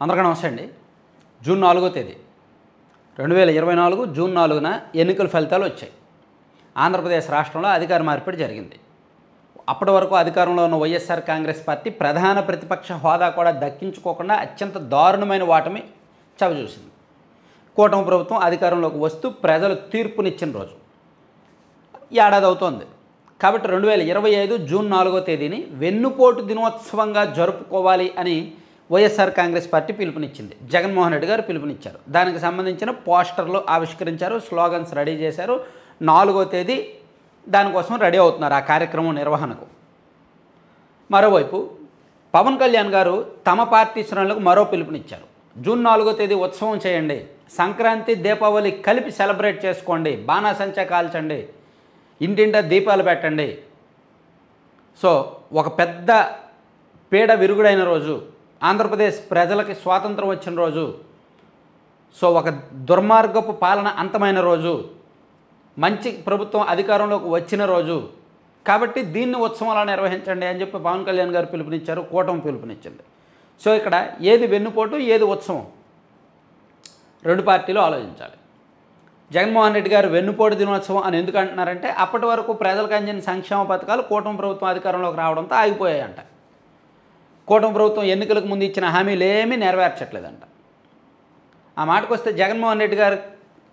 అందరికీ నమస్తే అండి. జూన్ 4వ తేదీ 2024 జూన్ 4న ఎన్నికల ఫలితాలు వచ్చాయి. ఆంధ్రప్రదేశ్ రాష్ట్రంలో అధికార మార్పిడి జరిగింది. అప్పటి వరకు అధికారంలో ఉన్న వైఎస్ఆర్ కాంగ్రెస్ పార్టీ ప్రధాన ప్రతిపక్ష హోదా కూడా దక్కించుకోకుండా అత్యంత దారుణమైన ఓటమి చవిచూసింది. కూటమి ప్రభుత్వం అధికారంలోకి వస్తూ ప్రజలు తీర్పునిచ్చిన రోజు ఏడాది అవుతోంది. కాబట్టి 2025 జూన్ 4వ తేదీని వెన్నుపోటు దినోత్సవంగా జరుపుకోవాలి అని వైఎస్ఆర్ కాంగ్రెస్ పార్టీ పిలుపునిచ్చింది. జగన్మోహన్ రెడ్డి గారు పిలుపునిచ్చారు. దానికి సంబంధించిన పోస్టర్లు ఆవిష్కరించారు, స్లోగన్స్ రెడీ చేశారు. 4వ తేదీ దానికోసం రెడీ అవుతున్నారు ఆ కార్యక్రమం నిర్వహణకు. మరోవైపు పవన్ కళ్యాణ్ గారు తమ పార్టీ శ్రేణులకు మరో పిలుపునిచ్చారు. జూన్ 4వ తేదీ ఉత్సవం చేయండి, సంక్రాంతి దీపావళి కలిపి సెలబ్రేట్ చేసుకోండి, బాణాసంచా కాల్చండి, ఇంటింటా దీపాలు పెట్టండి. సో ఒక పెద్ద పీడ విరుగుడైన రోజు, ఆంధ్రప్రదేశ్ ప్రజలకి స్వాతంత్రం వచ్చిన రోజు, సో ఒక దుర్మార్గపు పాలన అంతమైన రోజు, మంచి ప్రభుత్వం అధికారంలోకి వచ్చిన రోజు. కాబట్టి దీన్ని ఉత్సవాలు నిర్వహించండి అని చెప్పి పవన్ కళ్యాణ్ గారు పిలుపునిచ్చారు, కూటమి పిలుపునిచ్చింది. సో ఇక్కడ ఏది వెన్నుపోటు, ఏది ఉత్సవం, రెండు పార్టీలు ఆలోచించాలి. జగన్మోహన్ రెడ్డి గారు వెన్నుపోటు దినోత్సవం అని ఎందుకు అంటున్నారంటే అప్పటి వరకు ప్రజలకు అందిన సంక్షేమ పథకాలు కూటమి ప్రభుత్వం అధికారంలోకి రావడంతో ఆగిపోయాయంట. కూటమి ప్రభుత్వం ఎన్నికలకు ముందు ఇచ్చిన హామీలు ఏమీ నెరవేర్చట్లేదంట. ఆ మాటకు వస్తే జగన్మోహన్ రెడ్డి గారు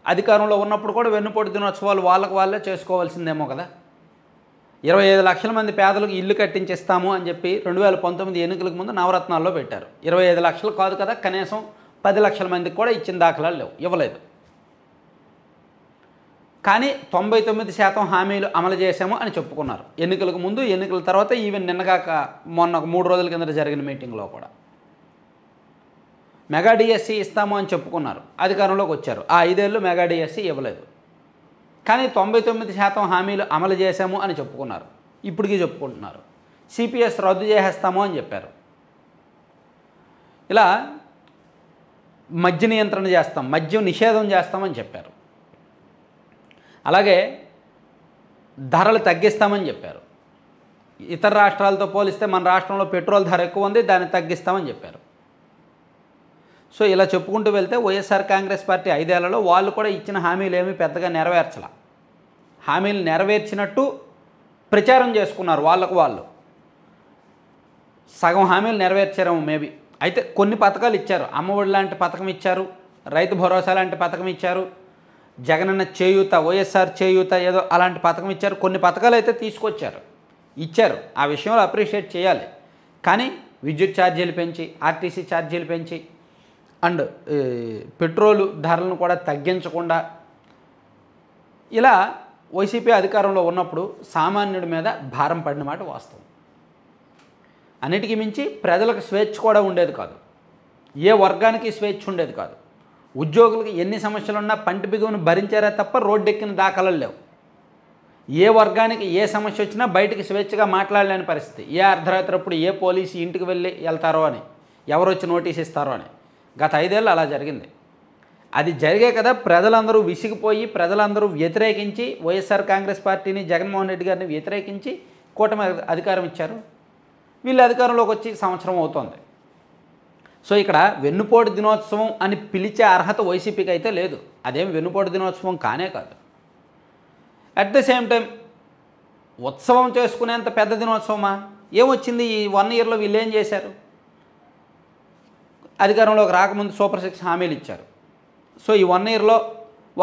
అధికారంలో ఉన్నప్పుడు కూడా వెన్నుపోటు దినోత్సవాలు వాళ్ళే చేసుకోవాల్సిందేమో కదా. 25 లక్షల మంది పేదలకు ఇల్లు కట్టించిస్తాము అని చెప్పి 2019 ఎన్నికలకు ముందు నవరత్నాల్లో పెట్టారు. 25 లక్షలు కాదు కదా, కనీసం 10 లక్షల మందికి కూడా ఇచ్చిన దాఖలాలు లేవు, ఇవ్వలేదు. కానీ 99% హామీలు అమలు చేశాము అని చెప్పుకున్నారు ఎన్నికలకు ముందు, ఎన్నికల తర్వాత, ఈవెన్ నిన్నగాక మొన్న 3 రోజుల కింద జరిగిన మీటింగ్లో కూడా. మెగా డిఎస్సి ఇస్తాము అని చెప్పుకున్నారు, అధికారంలోకి వచ్చారు. ఆ 5 ఏళ్ళు మెగా డిఎస్సి ఇవ్వలేదు. కానీ 99% హామీలు అమలు చేశాము అని చెప్పుకున్నారు, ఇప్పటికీ చెప్పుకుంటున్నారు. సిపిఎస్ రద్దు చేసేస్తాము అని చెప్పారు. ఇలా మద్య నియంత్రణ చేస్తాం, మద్యం నిషేధం చేస్తామని చెప్పారు. అలాగే ధరలు తగ్గిస్తామని చెప్పారు. ఇతర రాష్ట్రాలతో పోలిస్తే మన రాష్ట్రంలో పెట్రోల్ ధర ఎక్కువ ఉంది, దాన్ని తగ్గిస్తామని చెప్పారు. సో ఇలా చెప్పుకుంటూ వెళ్తే వైఎస్ఆర్ కాంగ్రెస్ పార్టీ 5 ఏళ్లలో వాళ్ళు కూడా ఇచ్చిన హామీలు ఏమీ పెద్దగా నెరవేర్చాల. హామీలు నెరవేర్చినట్టు ప్రచారం చేసుకున్నారు వాళ్ళకు వాళ్ళు. సగం హామీలు నెరవేర్చారేమో మేబీ. అయితే కొన్ని పథకాలు ఇచ్చారు. అమ్మఒడి లాంటి పథకం ఇచ్చారు, రైతు భరోసా లాంటి పథకం ఇచ్చారు, జగనన్న చేయూత, వైఎస్ఆర్ చేయూత ఏదో అలాంటి పథకం ఇచ్చారు. కొన్ని పథకాలు అయితే తీసుకొచ్చారు, ఇచ్చారు. ఆ విషయంలో అప్రిషియేట్ చేయాలి. కానీ విద్యుత్ ఛార్జీలు పెంచి, ఆర్టీసీ ఛార్జీలు పెంచి, అండ్ పెట్రోలు ధరలను కూడా తగ్గించకుండా, ఇలా వైసీపీ అధికారంలో ఉన్నప్పుడు సామాన్యుడి మీద భారం పడిన మాట వాస్తవం. అన్నిటికీ మించి ప్రజలకు స్వేచ్ఛ కూడా ఉండేది కాదు, ఏ వర్గానికి స్వేచ్ఛ ఉండేది కాదు. ఉద్యోగులకు ఎన్ని సమస్యలున్నా పంటి బిగువును భరించారే తప్ప రోడ్డెక్కిన దాఖలాలు లేవు. ఏ వర్గానికి ఏ సమస్య వచ్చినా బయటికి స్వేచ్ఛగా మాట్లాడలేని పరిస్థితి. ఏ అర్ధరాత్రప్పుడు ఏ పోలీసు ఇంటికి వెళ్తారో అని, ఎవరు వచ్చి నోటీస్ ఇస్తారో అని. గత 5 ఏళ్ళు అలా జరిగింది. అది జరిగే కదా ప్రజలందరూ విసిగిపోయి, ప్రజలందరూ వ్యతిరేకించి, వైఎస్ఆర్ కాంగ్రెస్ పార్టీని, జగన్మోహన్ రెడ్డి గారిని వ్యతిరేకించి కూటమి అధికారం ఇచ్చారు. వీళ్ళు అధికారంలోకి వచ్చి సంవత్సరం అవుతోంది. సో ఇక్కడ వెన్నుపోటు దినోత్సవం అని పిలిచే అర్హత వైసీపీకి అయితే లేదు. అదేం వెన్నుపోటు దినోత్సవం కానే కాదు. అట్ ద సేమ్ టైం ఉత్సవం చేసుకునేంత పెద్ద దినోత్సవమా? ఏమొచ్చింది ఈ 1 ఇయర్లో? వీళ్ళు ఏం చేశారు? అధికారంలోకి రాకముందు సూపర్ 6 హామీలు ఇచ్చారు. సో ఈ 1 ఇయర్లో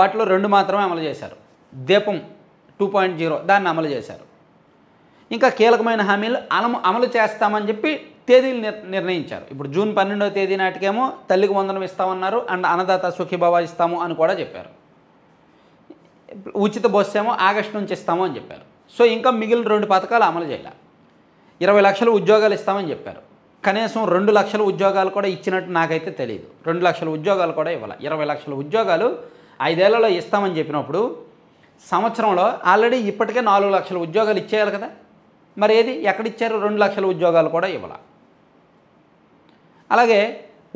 వాటిలో 2 మాత్రమే అమలు చేశారు. దీపం 2.0 దాన్ని అమలు చేశారు. ఇంకా కీలకమైన హామీలు అమలు చేస్తామని చెప్పి తేదీలు నిర్ణయించారు. ఇప్పుడు జూన్ 12వ తేదీ నాటికేమో తల్లికి వందనం ఇస్తామన్నారు, అండ్ అన్నదాత సుఖీభవ ఇస్తాము అని కూడా చెప్పారు. ఉచిత బస్సు ఏమో ఆగస్టు నుంచి ఇస్తాము అని చెప్పారు. సో ఇంకా మిగిలిన 2 పథకాలు అమలు చేయాలి. 20 లక్షల ఉద్యోగాలు ఇస్తామని చెప్పారు. కనీసం 2 లక్షల ఉద్యోగాలు కూడా ఇచ్చినట్టు నాకైతే తెలియదు. 2 లక్షల ఉద్యోగాలు కూడా ఇవ్వాలి. 20 లక్షల ఉద్యోగాలు 5 ఏళ్లలో ఇస్తామని చెప్పినప్పుడు సంవత్సరంలో ఆల్రెడీ ఇప్పటికే 4 లక్షల ఉద్యోగాలు ఇచ్చేయాలి కదా. మరి ఏది ఎక్కడిచ్చారు? 2 లక్షల ఉద్యోగాలు కూడా ఇవ్వాలి. అలాగే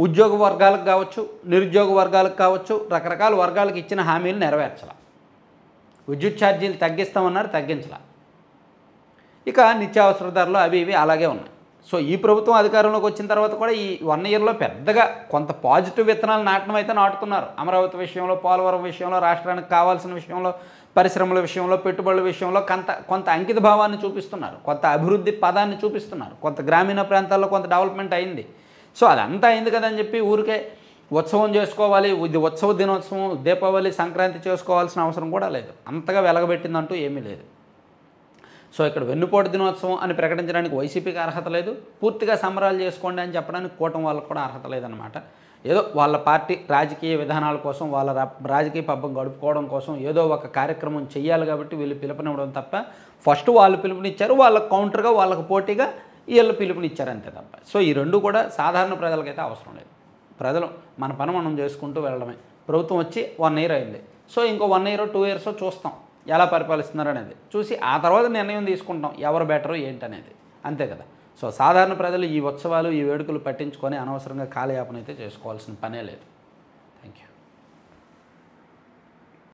ఉద్యోగ వర్గాలకు కావచ్చు, నిరుద్యోగ వర్గాలకు కావచ్చు, రకరకాల వర్గాలకు ఇచ్చిన హామీలు నెరవేర్చాల. విద్యుత్ ఛార్జీలు తగ్గిస్తామన్నారు, తగ్గించాల. ఇక నిత్యావసర ధరలు అవి ఇవి అలాగే ఉన్నాయి. సో ఈ ప్రభుత్వం అధికారంలోకి వచ్చిన తర్వాత కూడా ఈ 1 ఇయర్లో పెద్దగా కొంత పాజిటివ్ విత్తనాలు నాటడం అయితే నాటుతున్నారు. అమరావతి విషయంలో, పోలవరం విషయంలో, రాష్ట్రానికి కావాల్సిన విషయంలో, పరిశ్రమల విషయంలో, పెట్టుబడుల విషయంలో కొంత అంకిత భావాన్ని చూపిస్తున్నారు, కొంత అభివృద్ధి పదాన్ని చూపిస్తున్నారు, కొంత గ్రామీణ ప్రాంతాల్లో కొంత డెవలప్మెంట్ అయింది. సో అదంతా అయింది కదని చెప్పి ఊరికే ఉత్సవం చేసుకోవాలి, ఇది ఉత్సవ దినోత్సవం, దీపావళి, సంక్రాంతి చేసుకోవాల్సిన అవసరం కూడా లేదు. అంతగా వెలగబెట్టిందంటూ ఏమీ లేదు. సో ఇక్కడ వెన్నుపోటు దినోత్సవం అని ప్రకటించడానికి వైసీపీకి అర్హత లేదు, పూర్తిగా సంబరాలు చేసుకోండి అని చెప్పడానికి కూటమి వాళ్ళకు కూడా అర్హత లేదనమాట. ఏదో వాళ్ళ పార్టీ రాజకీయ విధానాల కోసం, వాళ్ళ రాజకీయ పబ్బం గడుపుకోవడం కోసం ఏదో ఒక కార్యక్రమం చేయాలి కాబట్టి వీళ్ళు పిలుపునివ్వడం తప్ప, ఫస్ట్ వాళ్ళు పిలుపునిచ్చారు, వాళ్ళకు కౌంటర్గా వాళ్ళకు పోటీగా వీళ్ళు పిలుపునిచ్చారు అంతే తప్ప. సో ఈ రెండు కూడా సాధారణ ప్రజలకైతే అవసరం లేదు. ప్రజలు మన పని మనం చేసుకుంటూ వెళ్ళడమే. ప్రభుత్వం వచ్చి 1 ఇయర్ అయింది. సో ఇంకో 1 ఇయర్ 2 ఇయర్స్ చూస్తాం ఎలా పరిపాలిస్తున్నారు అనేది, చూసి ఆ తర్వాత నిర్ణయం తీసుకుంటాం ఎవరు బెటరు ఏంటనేది, అంతే కదా. సో సాధారణ ప్రజలు ఈ ఉత్సవాలు, ఈ వేడుకలు పట్టించుకొని అనవసరంగా కాలయాపన అయితే చేసుకోవాల్సిన పనే లేదు.